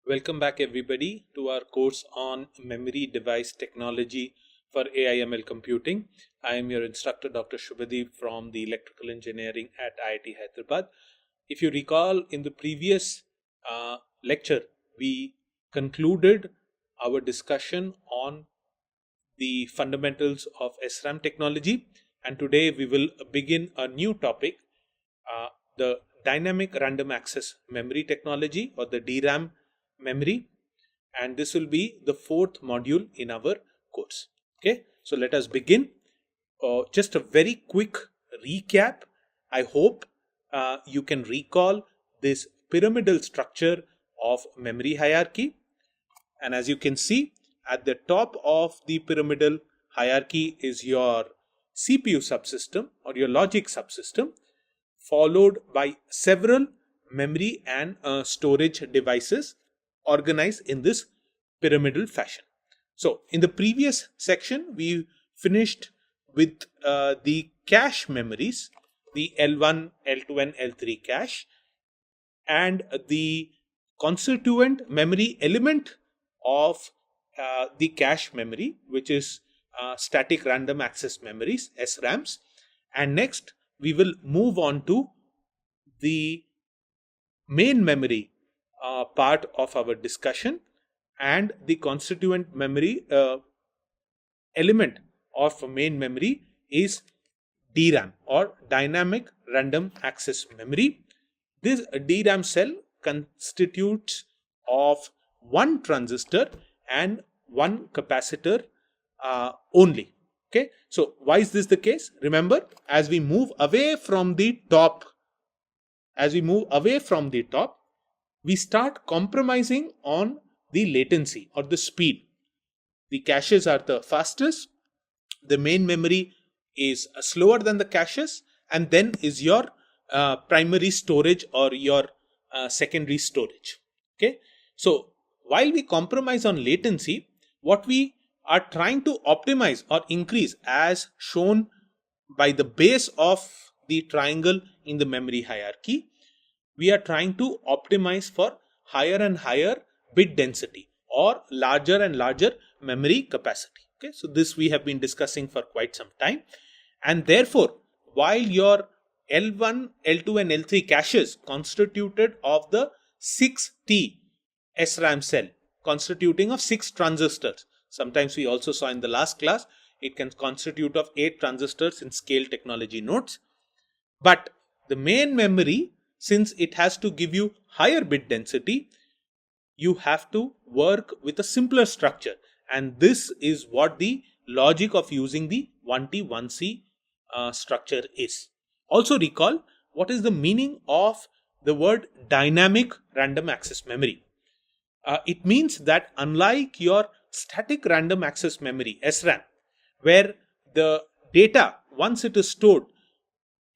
Welcome back everybody to our course on memory device technology for AI/ML computing. I am your instructor Dr. Shubhadeep from the Electrical Engineering at IIT Hyderabad. If you recall, in the previous lecture, we concluded our discussion on the fundamentals of SRAM technology, and today we will begin a new topic, the dynamic random access memory technology, or the DRAM memory, and this will be the fourth module in our course. Okay, so let us begin. Just a very quick recap. I hope you can recall this pyramidal structure of memory hierarchy, and as you can see, at the top of the pyramidal hierarchy is your CPU subsystem or your logic subsystem, followed by several memory and storage devices organized in this pyramidal fashion. So in the previous section, we finished with the cache memories, the L1, L2 and L3 cache, and the constituent memory element of the cache memory, which is static random access memories, SRAMs. And next we will move on to the main memory part of our discussion, and the constituent memory element of main memory is DRAM, or dynamic random access memory. This DRAM cell constitutes of one transistor and one capacitor only. Okay, so why is this the case? Remember, as we move away from the top, we start compromising on the latency or the speed. The caches are the fastest, the main memory is slower than the caches, and then is your primary storage or your secondary storage. Okay, so while we compromise on latency, what we are trying to optimize or increase, as shown by the base of the triangle in the memory hierarchy, we are trying to optimize for higher and higher bit density or larger and larger memory capacity. Okay, so this we have been discussing for quite some time, and therefore while your L1, L2 and L3 caches constituted of the 6T SRAM cell constituting of 6 transistors. Sometimes we also saw in the last class it can constitute of 8 transistors in scale technology nodes. But the main memory, since it has to give you higher bit density, you have to work with a simpler structure, and this is what the logic of using the 1T 1C structure is. Also recall what is the meaning of the word dynamic random access memory. It means that unlike your static random access memory, SRAM, where the data, once it is stored,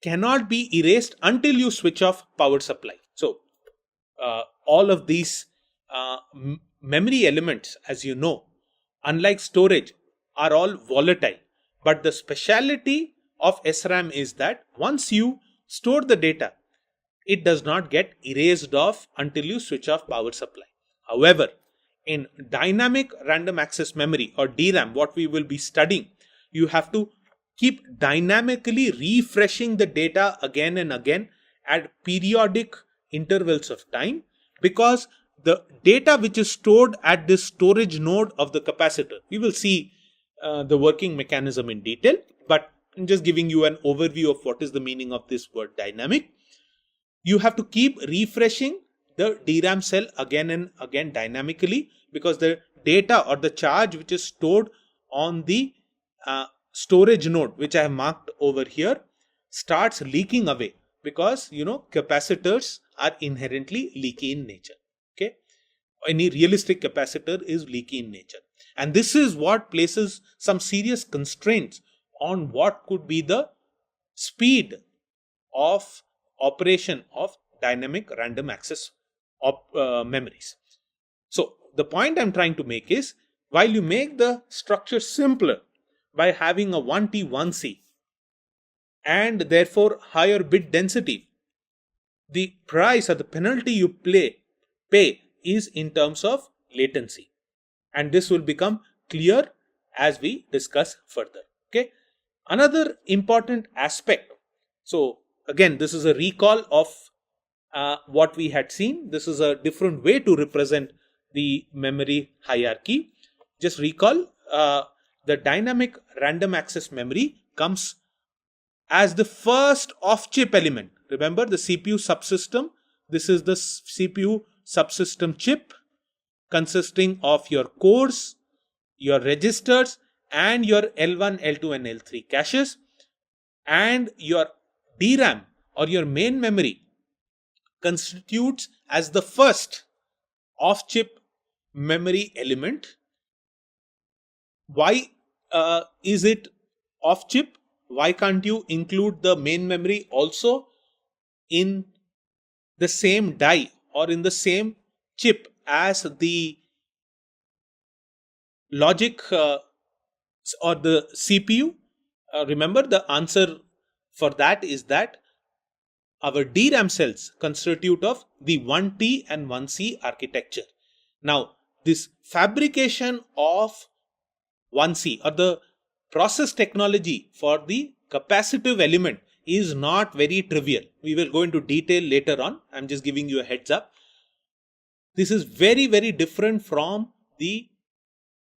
cannot be erased until you switch off power supply. So all of these memory elements, as you know, unlike storage, are all volatile. But the speciality of SRAM is that once you store the data, it does not get erased off until you switch off power supply. However, in dynamic random access memory or DRAM, what we will be studying, you have to keep dynamically refreshing the data again and again at periodic intervals of time, because the data which is stored at this storage node of the capacitor, we will see the working mechanism in detail, but I'm just giving you an overview of what is the meaning of this word dynamic. You have to keep refreshing the DRAM cell again and again dynamically, because the data or the charge which is stored on the storage node, which I have marked over here, starts leaking away, because capacitors are inherently leaky in nature. Okay, any realistic capacitor is leaky in nature, and this is what places some serious constraints on what could be the speed of operation of dynamic random access memories. So the point I'm trying to make is, while you make the structure simpler by having a 1T 1C and therefore higher bit density, the price or the penalty you pay is in terms of latency, and this will become clear as we discuss further. Okay, another important aspect. So again, this is a recall of what we had seen. This is a different way to represent the memory hierarchy. Just recall, the dynamic random access memory comes as the first off-chip element. Remember the CPU subsystem. This is the CPU subsystem chip consisting of your cores, your registers, and your L1, L2, and L3 caches, and your DRAM or your main memory constitutes as the first off-chip memory element. Why is it off-chip? Why can't you include the main memory also in the same die or in the same chip as the logic or the CPU? Remember, the answer for that is that our DRAM cells constitute of the 1T and 1C architecture. Now, this fabrication of 1C or the process technology for the capacitive element is not very trivial. We will go into detail later on. I'm just giving you a heads up. This is very, very different from the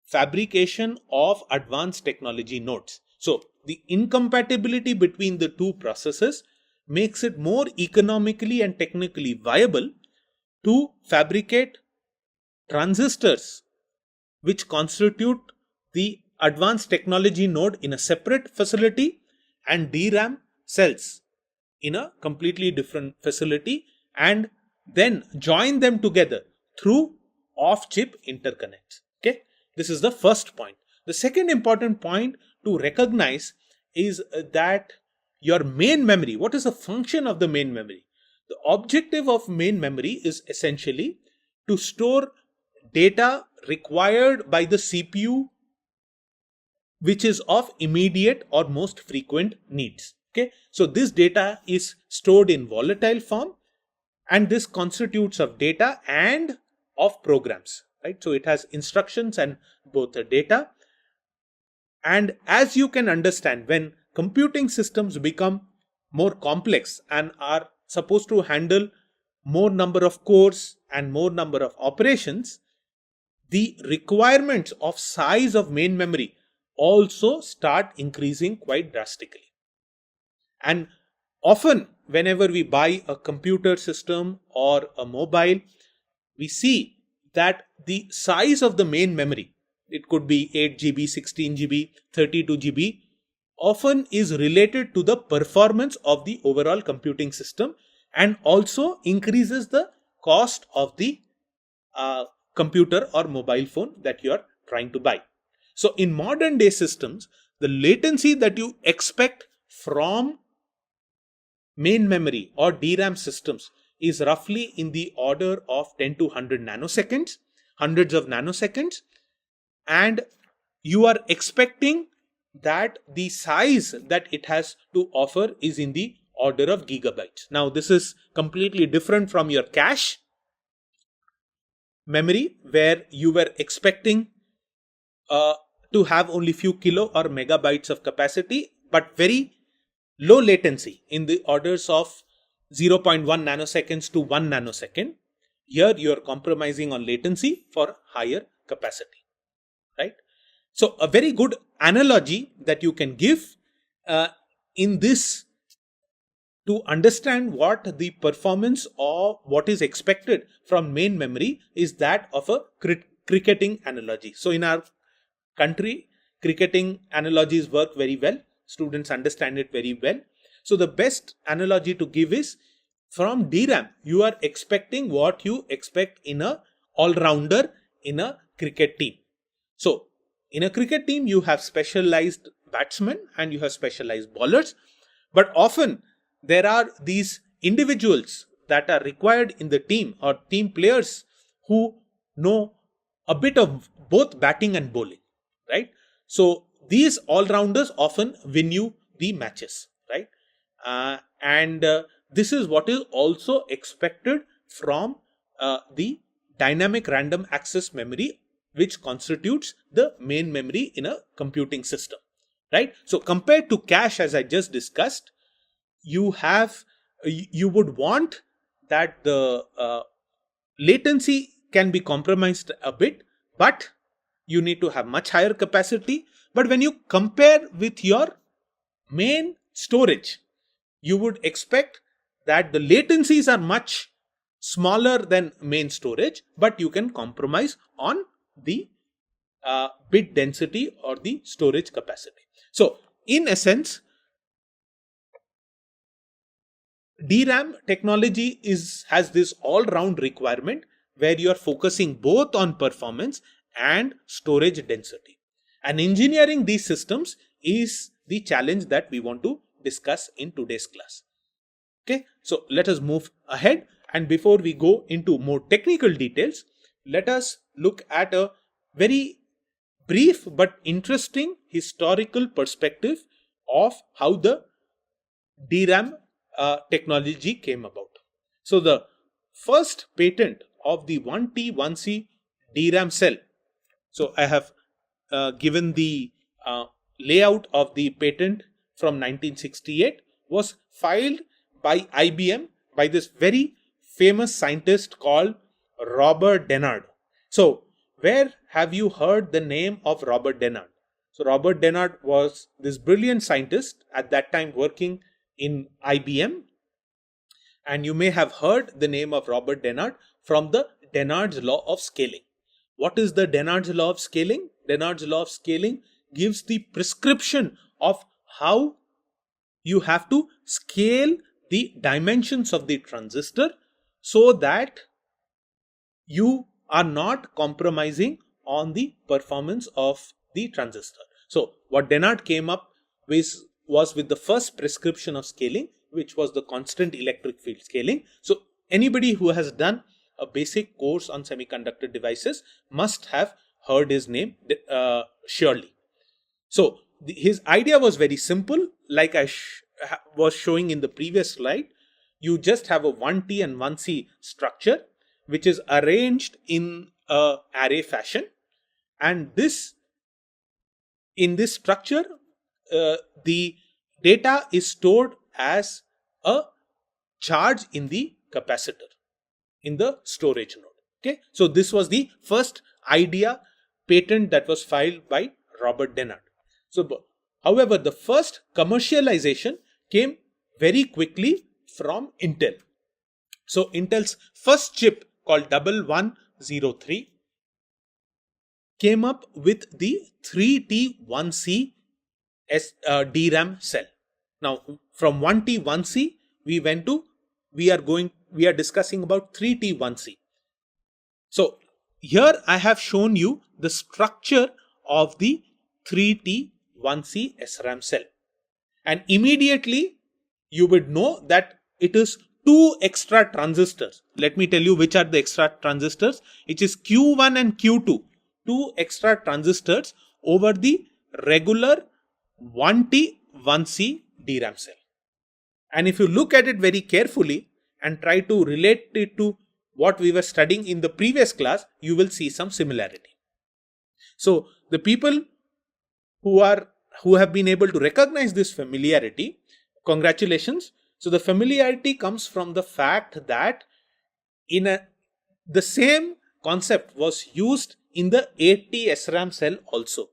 fabrication of advanced technology nodes. So the incompatibility between the two processes makes it more economically and technically viable to fabricate transistors which constitute the advanced technology node in a separate facility and DRAM cells in a completely different facility, and then join them together through off-chip interconnects. Okay, this is the first point. The second important point to recognize is that your main memory, what is the function of the main memory? The objective of main memory is essentially to store data required by the CPU which is of immediate or most frequent needs. Okay, so this data is stored in volatile form, and this constitutes of data and of programs, right? So it has instructions and both the data. And as you can understand, when computing systems become more complex and are supposed to handle more number of cores and more number of operations, the requirements of size of main memory also start increasing quite drastically. And often whenever we buy a computer system or a mobile, we see that the size of the main memory, it could be 8 GB, 16 GB, 32 GB, often is related to the performance of the overall computing system and also increases the cost of the computer or mobile phone that you are trying to buy. So in modern day systems, the latency that you expect from main memory or DRAM systems is roughly in the order of 10 to 100 nanoseconds, hundreds of nanoseconds, and you are expecting that the size that it has to offer is in the order of gigabytes. Now this is completely different from your cache memory, where you were expecting to have only few kilo or megabytes of capacity, but very low latency in the orders of 0.1 nanoseconds to 1 nanosecond. Here you are compromising on latency for higher capacity, right? So a very good analogy that you can give in this to understand what the performance or what is expected from main memory is that of a cricketing analogy. So in our country, cricketing analogies work very well. Students understand it very well. So the best analogy to give is, from DRAM, you are expecting what you expect in a all-rounder in a cricket team. So in a cricket team, you have specialized batsmen and you have specialized bowlers, but often there are these individuals that are required in the team or team players who know a bit of both batting and bowling, right? So these all-rounders often win you the matches, right? And this is what is also expected from the dynamic random access memory, which constitutes the main memory in a computing system, right? So compared to cache, as I just discussed, you would want that the latency can be compromised a bit, but you need to have much higher capacity. But when you compare with your main storage, you would expect that the latencies are much smaller than main storage, but you can compromise on the bit density or the storage capacity. So in essence, DRAM technology has this all-round requirement where you are focusing both on performance and storage density. And engineering these systems is the challenge that we want to discuss in today's class. Okay, so let us move ahead. And before we go into more technical details, let us look at a very brief but interesting historical perspective of how the DRAM technology came about. So the first patent of the 1T 1C DRAM cell. So I have given the layout of the patent from 1968, was filed by IBM by this very famous scientist called Robert Dennard. So where have you heard the name of Robert Dennard? So Robert Dennard was this brilliant scientist at that time working in IBM, and you may have heard the name of Robert Dennard from the Dennard's law of scaling. What is the Dennard's law of scaling? Dennard's law of scaling gives the prescription of how you have to scale the dimensions of the transistor so that you are not compromising on the performance of the transistor. So what Dennard came up with was with the first prescription of scaling, which was the constant electric field scaling. So anybody who has done a basic course on semiconductor devices must have heard his name surely. So his idea was very simple. Like I was showing in the previous slide, you just have a 1T and 1C structure which is arranged in a array fashion, and in this structure the data is stored as a charge in the capacitor in the storage node. Okay, so this was the first idea patent that was filed by Robert Dennard. So however, the first commercialization came very quickly from Intel. So Intel's first chip called 1103 came up with the 3T1C DRAM cell. Now from 1T 1C we are discussing about 3T1C. So here I have shown you the structure of the 3T1C SRAM cell, and immediately you would know that it is two extra transistors. Let me tell you which are the extra transistors. It is Q1 and Q2, two extra transistors over the regular 1T 1C DRAM cell. And if you look at it very carefully and try to relate it to what we were studying in the previous class, you will see some similarity. So the people who have been able to recognize this familiarity, congratulations. So the familiarity comes from the fact that the same concept was used in the 8T SRAM cell also.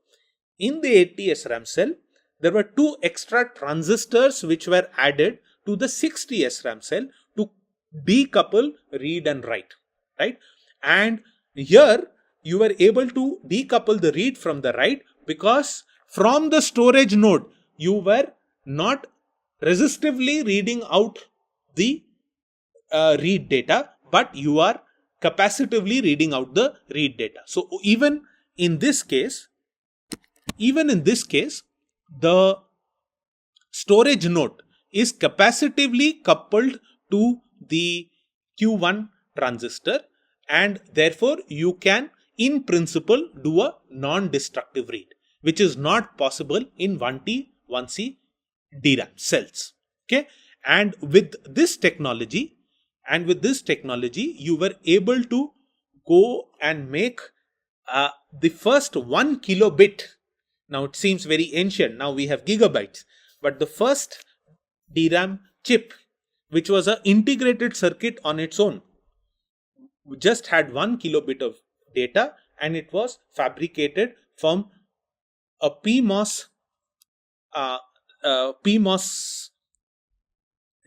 In the 8T SRAM cell, there were two extra transistors which were added to the 6T SRAM cell to decouple read and write, right? And here you were able to decouple the read from the write because from the storage node you were not resistively reading out the read data, but you are capacitively reading out the read data. So even in this case, the storage node is capacitively coupled to the Q1 transistor, and therefore you can in principle do a non-destructive read, which is not possible in 1T 1C DRAM cells. Okay, and with this technology you were able to go and make the first 1 kilobit. Now it seems very ancient. Now we have gigabytes. But the first DRAM chip, which was an integrated circuit on its own, just had 1 kilobit of data, and it was fabricated from a PMOS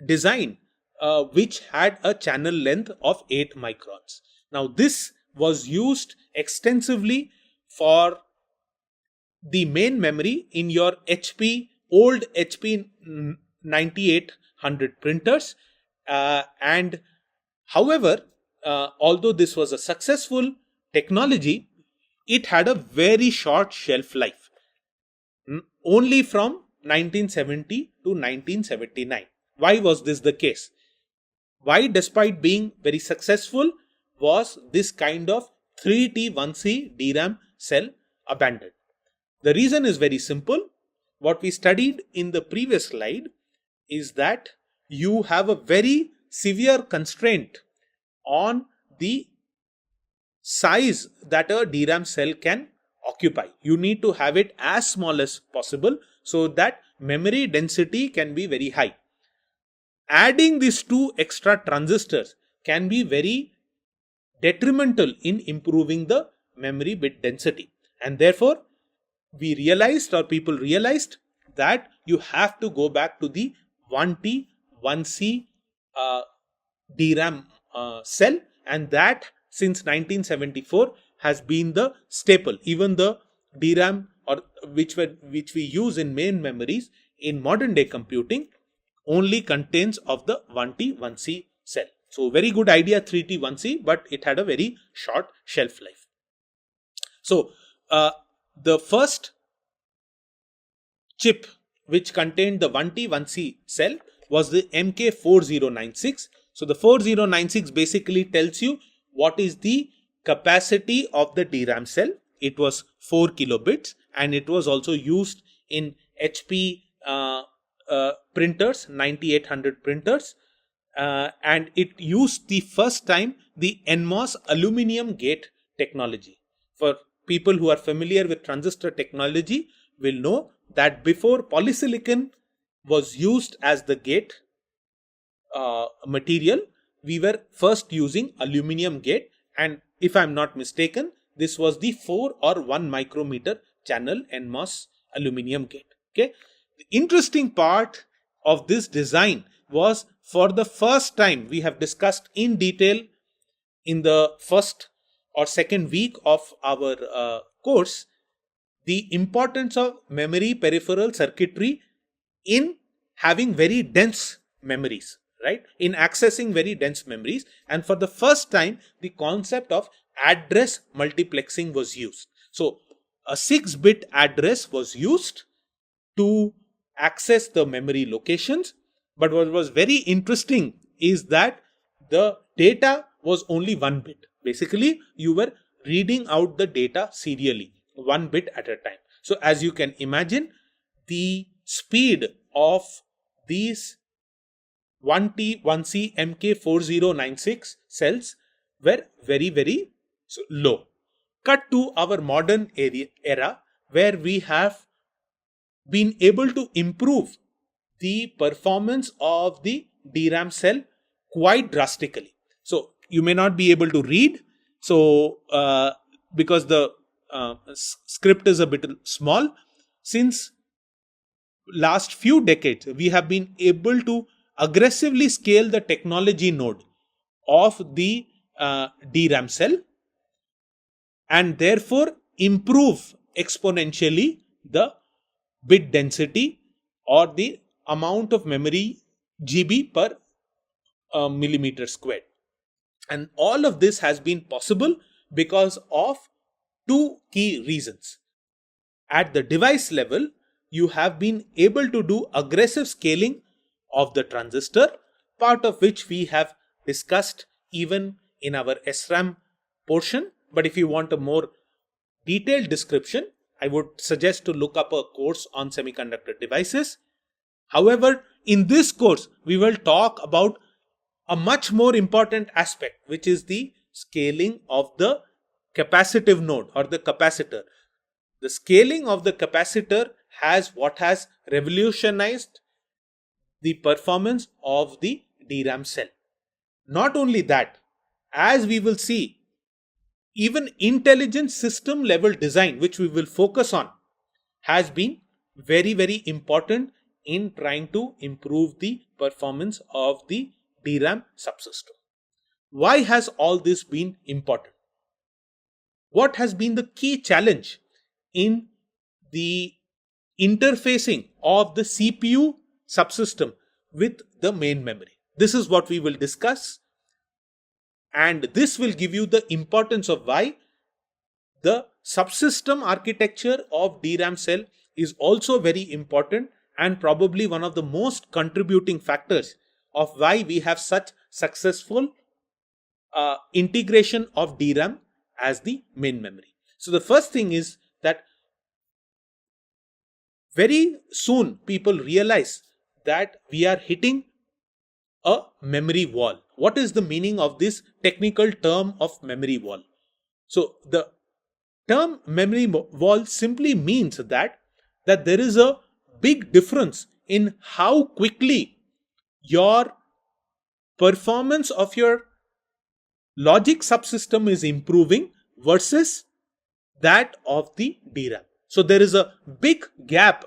design, which had a channel length of 8 microns. Now this was used extensively for the main memory in your old HP 9800 printers, and however, although this was a successful technology, it had a very short shelf life, only from 1970 to 1979. Why was this the case? Why, despite being very successful, was this kind of 3T1C DRAM cell abandoned? The reason is very simple. What we studied in the previous slide is that you have a very severe constraint on the size that a DRAM cell can occupy. You need to have it as small as possible so that memory density can be very high. Adding these two extra transistors can be very detrimental in improving the memory bit density, and therefore we realized, or people realized, that you have to go back to the 1T 1C DRAM cell, and that since 1974 has been the staple. Even the DRAM or which we use in main memories in modern day computing only contains of the 1T 1C cell. So very good idea, 3T 1C, but it had a very short shelf life. So the first chip which contained the 1T 1C cell was the MK4096. So the 4096 basically tells you what is the capacity of the DRAM cell. It was 4 kilobits, and it was also used in HP printers, 9800 printers, and it used the first time the NMOS aluminum gate technology. For people who are familiar with transistor technology will know that before polysilicon was used as the gate material, we were first using aluminum gate, and if I am not mistaken, this was the 4 or 1 micrometer channel NMOS aluminum gate. Okay, the interesting part of this design was, for the first time, we have discussed in detail in the first or second week of our course, the importance of memory peripheral circuitry in having very dense memories, right? In accessing very dense memories. And for the first time, the concept of address multiplexing was used. So a 6-bit address was used to access the memory locations. But what was very interesting is that the data was only 1 bit. Basically, you were reading out the data serially, 1 bit at a time. So as you can imagine, the speed of these 1T 1C MK4096 cells were very, very low. Cut to our modern era, where we have been able to improve the performance of the DRAM cell quite drastically. So you may not be able to read, so because the script is a bit small. Since last few decades, we have been able to aggressively scale the technology node of the DRAM cell, and therefore improve exponentially the bit density or the amount of memory GB per millimeter squared. And all of this has been possible because of two key reasons. At the device level, you have been able to do aggressive scaling of the transistor, part of which we have discussed even in our SRAM portion. But if you want a more detailed description, I would suggest to look up a course on semiconductor devices. However, in this course, we will talk about a much more important aspect, which is the scaling of the capacitive node or the capacitor. The scaling of the capacitor has revolutionized the performance of the DRAM cell. Not only that, as we will see, even intelligent system level design, which we will focus on, has been very, very important in trying to improve the performance of the DRAM subsystem. Why has all this been important? What has been the key challenge in the interfacing of the CPU subsystem with the main memory? This is what we will discuss, and this will give you the importance of why the subsystem architecture of DRAM cell is also very important and probably one of the most contributing factors of why we have such successful integration of DRAM as the main memory. So the first thing is that very soon people realize that we are hitting a memory wall. What is the meaning of this technical term of memory wall? So the term memory wall simply means that there is a big difference in how quickly your performance of your logic subsystem is improving versus that of the DRAM. So there is a big gap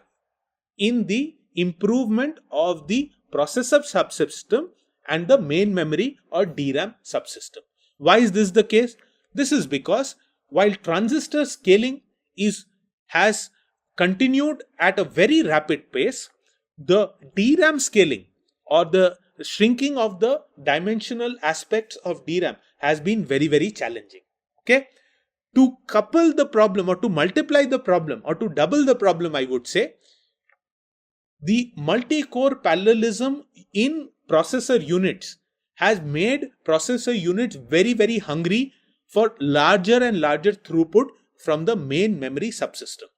in the improvement of the processor subsystem and the main memory or DRAM subsystem. Why is this the case? This is because while transistor scaling has continued at a very rapid pace, the DRAM scaling or the shrinking of the dimensional aspects of DRAM has been very, very challenging. Okay, to couple the problem or to multiply the problem or to double the problem, I would say, the multi-core parallelism in processor units has made processor units very, very hungry for larger and larger throughput from the main memory subsystem.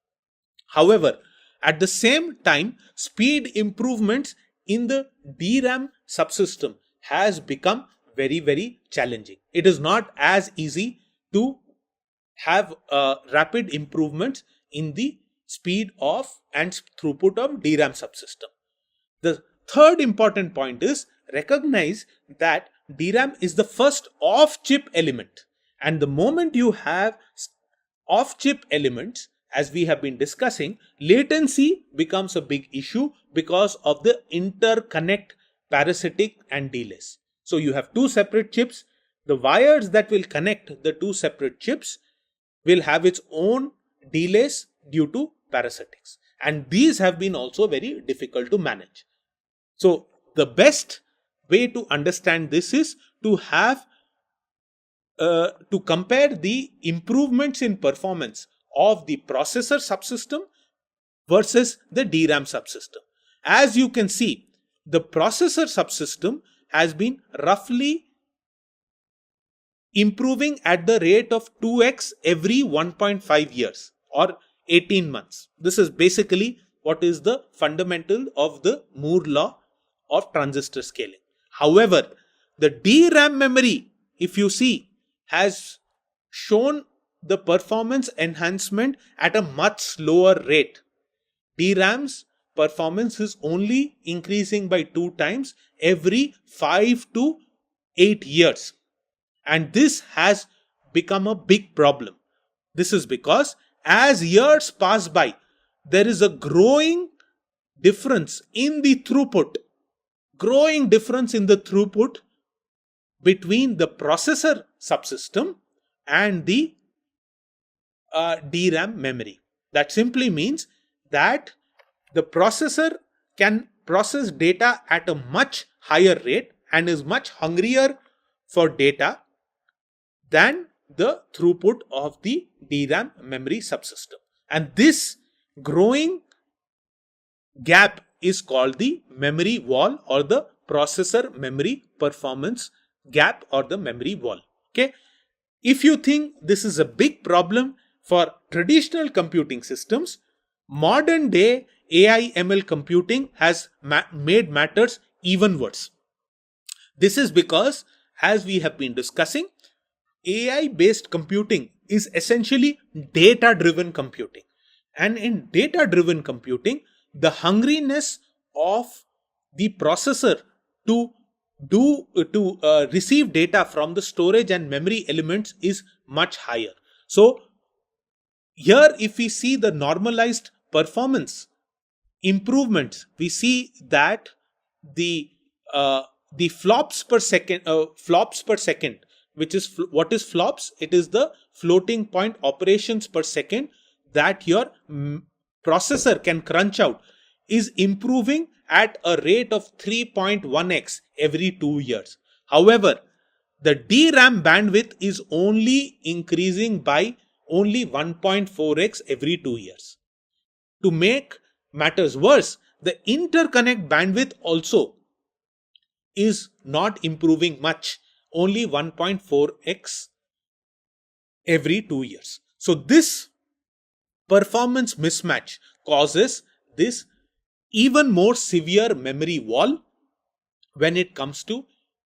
However, at the same time, speed improvements in the DRAM subsystem has become very, very challenging. It is not as easy to have rapid improvements in the speed of and throughput of DRAM subsystem. The third important point is recognize that DRAM is the first off-chip element, and the moment you have off-chip elements, as we have been discussing, latency becomes a big issue because of the interconnect parasitic and delays. So you have two separate chips. The wires that will connect the two separate chips will have its own delays due to parasitics, and these have been also very difficult to manage. So the best way to understand this is to have to compare the improvements in performance of the processor subsystem versus the DRAM subsystem. As you can see, the processor subsystem has been roughly improving at the rate of 2x every 1.5 years or 18 months. This is basically what is the fundamental of the Moore law of transistor scaling. However, the DRAM memory, if you see, has shown the performance enhancement at a much slower rate. DRAM's performance is only increasing by 2 times every 5 to 8 years. And this has become a big problem. This is because as years pass by, there is a growing difference in the throughput. Between the processor subsystem and the DRAM memory. That simply means that the processor can process data at a much higher rate and is much hungrier for data than the throughput of the DRAM memory subsystem. And this growing gap is called the memory wall or the processor memory performance gap or the memory wall. Okay. If you think this is a big problem for traditional computing systems, modern day AI ML computing has made matters even worse. This is because, as we have been discussing, AI based computing is essentially data driven computing. And in data driven computing, the hungriness of the processor to receive data from the storage and memory elements is much higher. So here, if we see the normalized performance improvements, we see that the flops per second, which is what is flops? It is the floating point operations per second that your processor can crunch out, is improving at a rate of 3.1x every 2 years. However, the DRAM bandwidth is only increasing by only 1.4x every 2 years. To make matters worse, the interconnect bandwidth also is not improving much, only 1.4x every 2 years. So this performance mismatch causes this even more severe memory wall when it comes to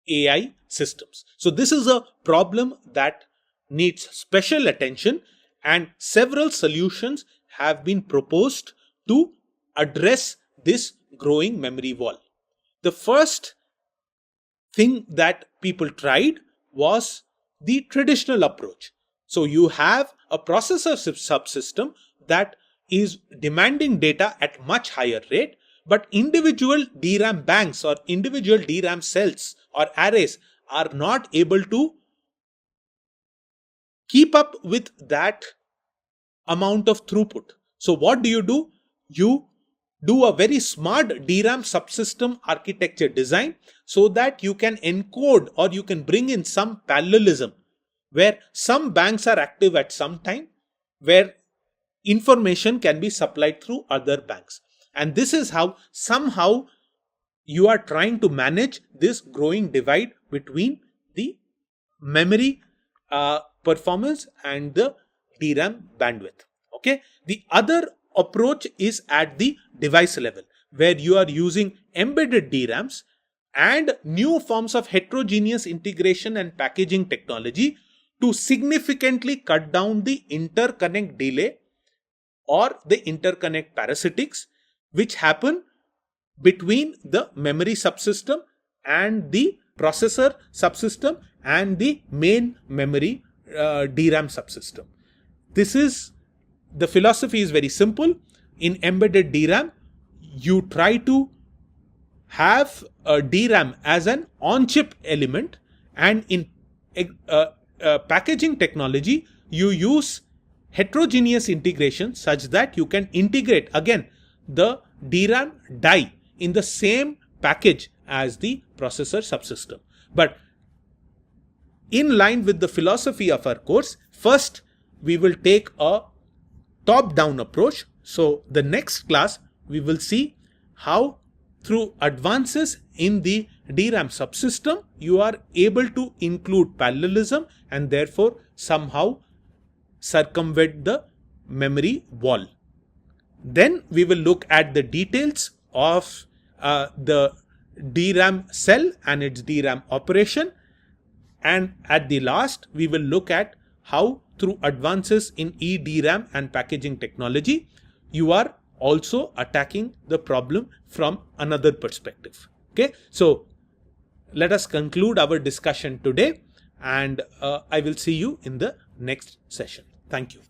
AI systems. So this is a problem that needs special attention, and several solutions have been proposed to address this growing memory wall. The first thing that people tried was the traditional approach. So you have a processor subsystem that is demanding data at much higher rate, but individual DRAM banks or individual DRAM cells or arrays are not able to keep up with that amount of throughput. So what do? You do a very smart DRAM subsystem architecture design so that you can encode or you can bring in some parallelism where some banks are active at some time, where information can be supplied through other banks. And this is how somehow you are trying to manage this growing divide between the memory performance and the DRAM bandwidth. Okay. The other approach is at the device level, where you are using embedded DRAMs and new forms of heterogeneous integration and packaging technology to significantly cut down the interconnect delay or the interconnect parasitics which happen between the memory subsystem and the processor subsystem and the main memory DRAM subsystem. The philosophy is very simple. In embedded DRAM, you try to have a DRAM as an on-chip element, and in packaging technology, you use heterogeneous integration such that you can integrate again the DRAM die in the same package as the processor subsystem. But in line with the philosophy of our course, first we will take a top-down approach. So the next class we will see how through advances in the DRAM subsystem you are able to include parallelism and therefore somehow circumvent the memory wall. Then we will look at the details of the DRAM cell and its DRAM operation, and at the last we will look at how through advances in eDRAM and packaging technology you are also attacking the problem from another perspective. Okay, so let us conclude our discussion today, and I will see you in the next session. Thank you.